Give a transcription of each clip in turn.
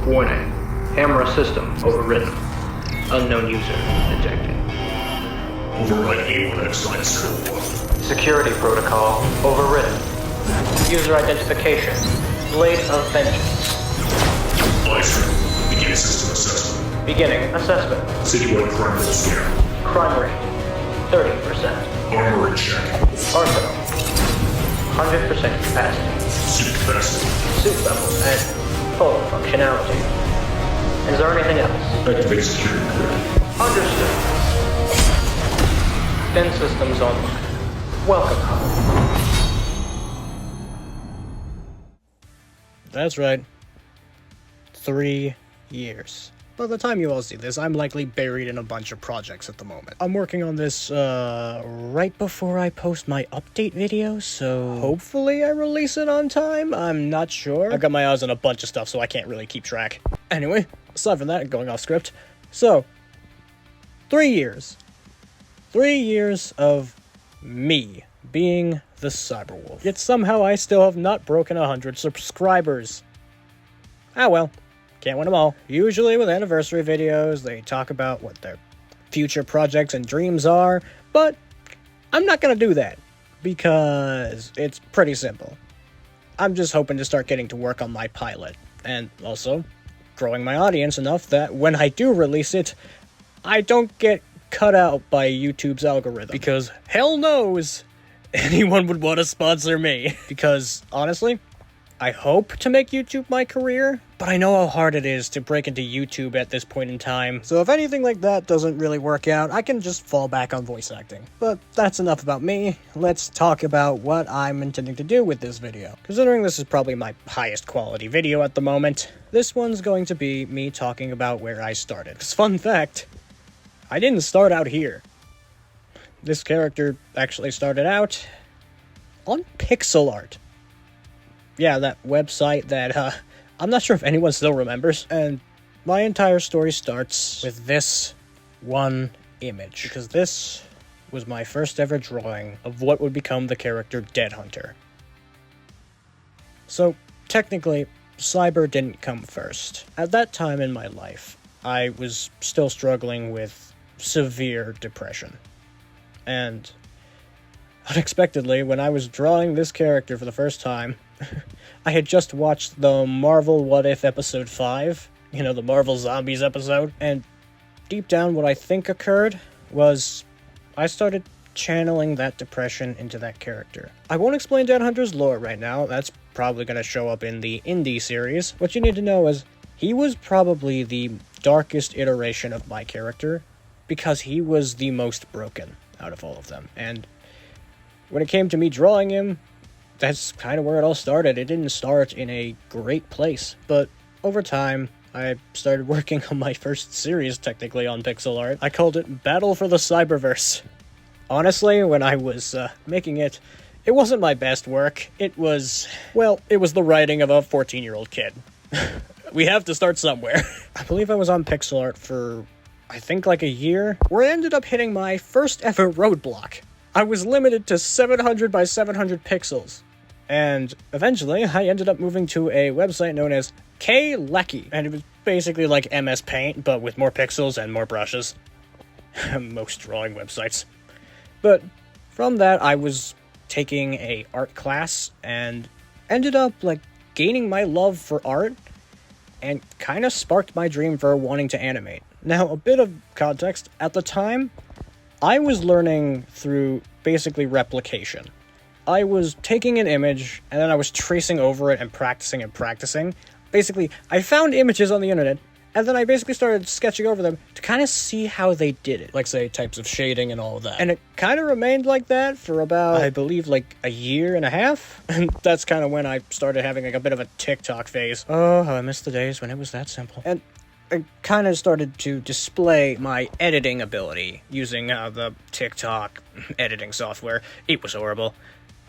Warning. Camera system overridden. Unknown user detected. Override A1X901. Security protocol overridden. User identification. Blade of Vengeance. Bison. Begin system assessment. Beginning assessment. Citywide crime rate scan. Crime rate 30%. Armor check. Arsenal 100% capacity. Suit capacity. Suit level and full functionality. Is there anything else? Activate security grid. Understood. Then systems online. Welcome home. That's right. 3 years. By the time you all see this, I'm likely buried in a bunch of projects at the moment. I'm working on this, right before I post my update video, so hopefully I release it on time? I'm not sure. I've got my eyes on a bunch of stuff, so I can't really keep track. Anyway, aside from that, going off script. So, 3 years. 3 years of me being the Cyberwolf. Yet somehow I still have not broken 100 subscribers. Ah well. Can't win them all. Usually with anniversary videos, they talk about what their future projects and dreams are, but I'm not gonna do that, because it's pretty simple. I'm just hoping to start getting to work on my pilot, and also growing my audience enough that when I do release it, I don't get cut out by YouTube's algorithm, because hell knows anyone would want to sponsor me. Because, honestly, I hope to make YouTube my career, but I know how hard it is to break into YouTube at this point in time. So if anything like that doesn't really work out, I can just fall back on voice acting. But that's enough about me. Let's talk about what I'm intending to do with this video. Considering this is probably my highest quality video at the moment, this one's going to be me talking about where I started. Because fun fact, I didn't start out here. This character actually started out on pixel art. Yeah, that website that, I'm not sure if anyone still remembers. And my entire story starts with this one image, because this was my first ever drawing of what would become the character Dead Hunter. So, technically, Cyber didn't come first. At that time in my life, I was still struggling with severe depression. And unexpectedly, when I was drawing this character for the first time, I had just watched the Marvel What If episode 5, you know, the Marvel Zombies episode, and deep down what I think occurred was I started channeling that depression into that character. I won't explain Dead Hunter's lore right now, that's probably going to show up in the indie series. What you need to know is he was probably the darkest iteration of my character, because he was the most broken out of all of them, and when it came to me drawing him, that's kind of where it all started. It didn't start in a great place, but over time, I started working on my first series, technically, on pixel art. I called it Battle for the Cyberverse. Honestly, when I was making it, it wasn't my best work. It was, well, it was the writing of a 14-year-old kid. We have to start somewhere. I believe I was on pixel art for, I think, like a year, where I ended up hitting my first ever roadblock. I was limited to 700 by 700 pixels. And eventually, I ended up moving to a website known as K-Lecky. And it was basically like MS Paint, but with more pixels and more brushes. Most drawing websites. But from that, I was taking a art class and ended up, like, gaining my love for art and kind of sparked my dream for wanting to animate. Now, a bit of context. At the time, I was learning through basically replication. I was taking an image, and then I was tracing over it and practicing. Basically, I found images on the internet, and then I basically started sketching over them to kind of see how they did it. Like, say, types of shading and all of that. And it kind of remained like that for about, I believe, like, a year and a half. And that's kind of when I started having, like, a bit of a TikTok phase. Oh, how I miss the days when it was that simple. And I kind of started to display my editing ability using the TikTok editing software. It was horrible.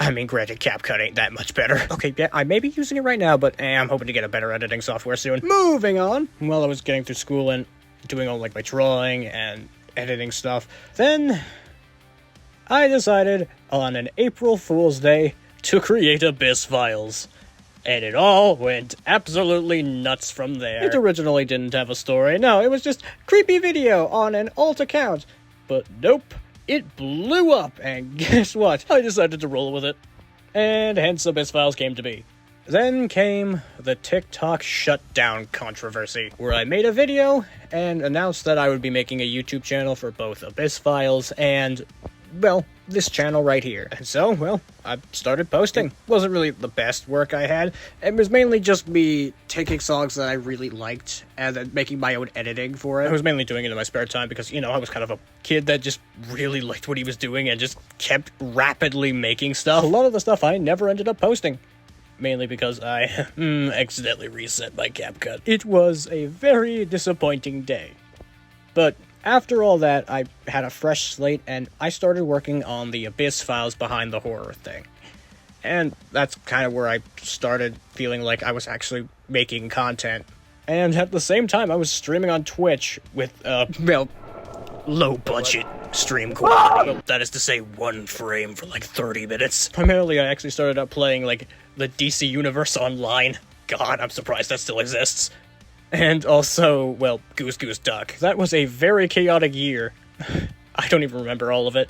I mean, granted, CapCut ain't that much better. Okay, yeah, I may be using it right now, but I'm hoping to get a better editing software soon. Moving on! While I was getting through school and doing all, like, my drawing and editing stuff, then I decided on an April Fool's Day to create Abyss Files. And it all went absolutely nuts from there. It originally didn't have a story. No, it was just creepy video on an alt account. But nope, it blew up, and guess what? I decided to roll with it. And hence Abyss Files came to be. Then came the TikTok shutdown controversy, where I made a video and announced that I would be making a YouTube channel for both Abyss Files and, well, this channel right here. And so, well, I started posting. It wasn't really the best work I had. It was mainly just me taking songs that I really liked and then making my own editing for it. I was mainly doing it in my spare time because, you know, I was kind of a kid that just really liked what he was doing and just kept rapidly making stuff. A lot of the stuff I never ended up posting. Mainly because I accidentally reset my CapCut. It was a very disappointing day. But after all that, I had a fresh slate, and I started working on the Abyss Files behind the horror thing. And that's kind of where I started feeling like I was actually making content. And at the same time, I was streaming on Twitch with, low-budget stream quality. Well, that is to say, one frame for like 30 minutes. Primarily, I actually started out playing, like, the DC Universe Online. God, I'm surprised that still exists. And also, well, Goose Goose Duck. That was a very chaotic year. I don't even remember all of it.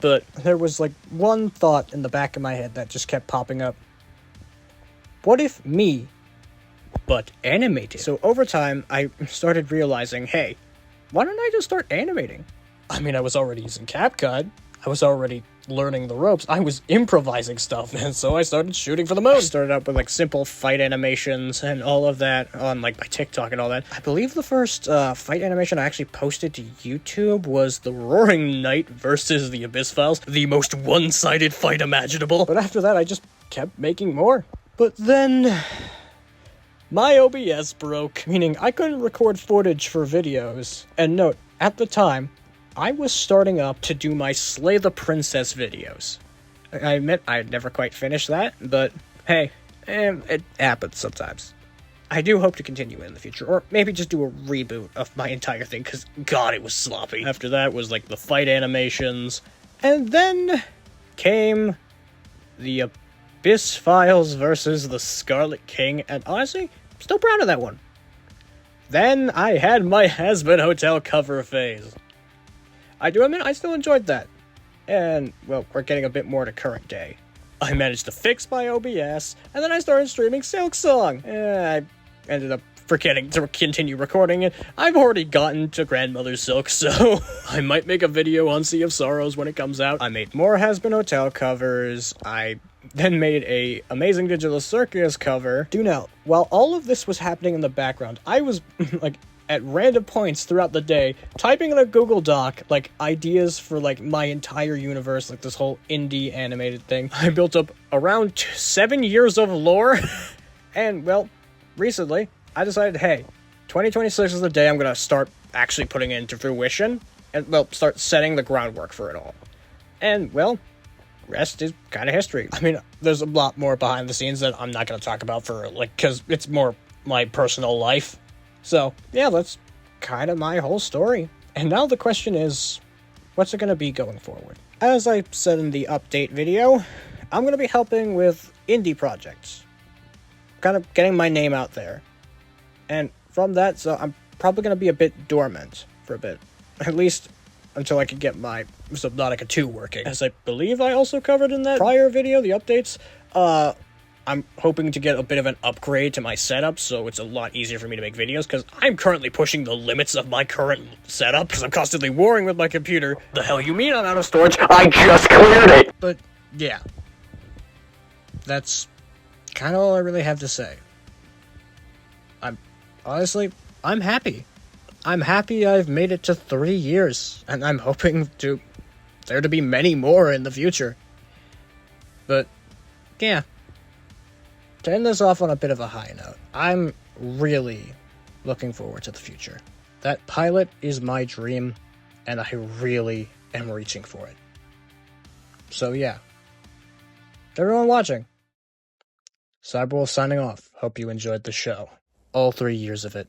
But there was, like, one thought in the back of my head that just kept popping up. What if me, but animated? So over time, I started realizing, hey, why don't I just start animating? I mean, I was already using CapCut. I was already learning the ropes. I was improvising stuff, and so I started shooting for the moon. I started out with, like, simple fight animations and all of that on, like, my TikTok and all that. I believe the first fight animation I actually posted to YouTube was the Roaring Knight versus the Abyss Files, the most one-sided fight imaginable. But after that, I just kept making more. But then my OBS broke, meaning I couldn't record footage for videos. And note, at the time, I was starting up to do my Slay the Princess videos. I admit I never quite finished that, but hey, it happens sometimes. I do hope to continue in the future, or maybe just do a reboot of my entire thing, because God, it was sloppy. After that was like the fight animations, and then came the Abyss Files versus the Scarlet King, and honestly, I'm still proud of that one. Then I had my Has-Been Hotel cover phase. I do admit I still enjoyed that. And, well, we're getting a bit more to current day. I managed to fix my OBS, and then I started streaming Silk Song. I ended up forgetting to continue recording it. I've already gotten to Grandmother Silk, so I might make a video on Sea of Sorrows when it comes out. I made more Has-Been Hotel covers. I then made a Amazing Digital Circus cover. Do note, while all of this was happening in the background, I was, like, at random points throughout the day, typing in a Google Doc, like, ideas for, like, my entire universe, like, this whole indie animated thing. I built up around 7 years of lore, and, well, recently, I decided, hey, 2026 is the day I'm gonna start actually putting it into fruition, and, well, start setting the groundwork for it all. And, well, rest is kind of history. I mean, there's a lot more behind the scenes that I'm not gonna talk about for, like, because it's more my personal life. So, yeah, that's kind of my whole story. And now the question is, what's it going to be going forward? As I said in the update video, I'm going to be helping with indie projects. Kind of getting my name out there. And from that, so I'm probably going to be a bit dormant for a bit. At least until I can get my Subnautica 2 working. As I believe I also covered in that prior video, the updates, I'm hoping to get a bit of an upgrade to my setup, so it's a lot easier for me to make videos, because I'm currently pushing the limits of my current setup, because I'm constantly warring with my computer. The hell you mean I'm out of storage? I just cleared it! But, yeah. That's kind of all I really have to say. Honestly, I'm happy. I'm happy I've made it to 3 years, and I'm hoping there to be many more in the future. But, yeah. To end this off on a bit of a high note, I'm really looking forward to the future. That pilot is my dream, and I really am reaching for it. So yeah. To everyone watching, Cyberwolf signing off. Hope you enjoyed the show. All 3 years of it.